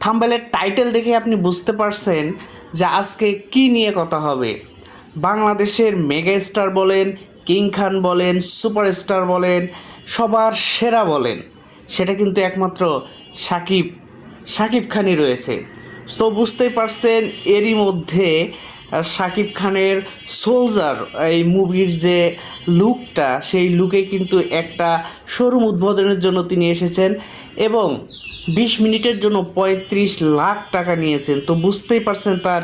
থাম্বনেলের title দেখে আপনি বুঝতে পারছেন যে আজকে কি নিয়ে কথা হবে। বাংলাদেশের মেগা স্টার বলেন, কিং খান বলেন, সুপারস্টার বলেন, সবার সেরা বলেন, সেটা কিন্তু একমাত্র সাকিব সাকিব খানই রয়েছে। তো বুঝতেই পারছেন এরই মধ্যে সাকিব খানের সোলজার এই মুভির যে লুকটা, সেই লুকে কিন্তু একটা শোরুম উদ্বোধনের জন্য তিনি এসেছেন এবং 20 মিনিটের জন্য 35 লাখ টাকা নিয়েছেন। তো বুঝতেই পারছেন তার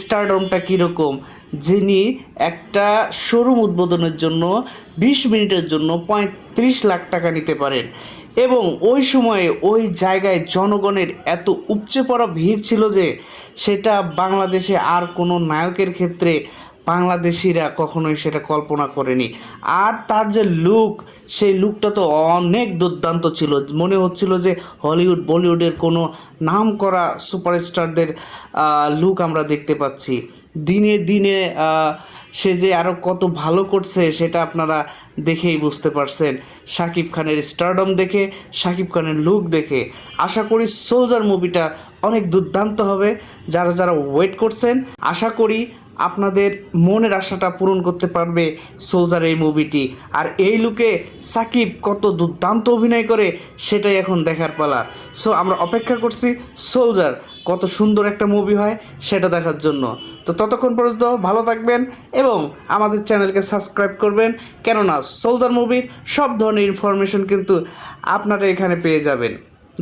স্টারডমটা কীরকম, যিনি একটা শোরুম উদ্বোধনের জন্য 20 মিনিটের জন্য 35 লাখ টাকা নিতে পারেন। এবং ওই সময়ে ওই জায়গায় জনগণের এত উপচে পড়া ভিড় ছিল যে সেটা বাংলাদেশে আর কোনো নায়কের ক্ষেত্রে বাংলাদেশিরা কখনোই সেটা কল্পনা করেনি। আর তার যে লুক, সেই লুকটা তো অনেক দুর্দান্ত ছিল। মনে হচ্ছিল যে হলিউড বলিউডের কোনো নাম করা সুপারস্টারদের লুক আমরা দেখতে পাচ্ছি। দিনে দিনে সে যে আরও কত ভালো করছে সেটা আপনারা দেখেই বুঝতে পারছেন। শাকিব খানের স্টারডম দেখে, শাকিব খানের লুক দেখে আশা করি সোলজার মুভিটা অনেক দুর্দান্ত হবে। যারা যারা ওয়েট করছেন, আশা করি আপনাদের মনের আশাটা পূরণ করতে পারবে সোলজার এই মুভিটি। আর এই লুকে সাকিব কত দুর্দান্ত অভিনয় করে সেটাই এখন দেখার পালা। সো আমরা অপেক্ষা করছি সোলজার কত সুন্দর একটা মুভি হয় সেটা দেখার জন্য। তো ততক্ষণ পর্যন্ত ভালো থাকবেন এবং আমাদের চ্যানেলকে সাবস্ক্রাইব করবেন, কেননা সোলজার মুভির সব ধরনের ইনফরমেশন কিন্তু আপনারা এখানে পেয়ে যাবেন।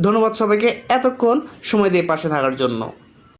ধন্যবাদ সবাইকে এতক্ষণ সময় দিয়ে পাশে থাকার জন্য।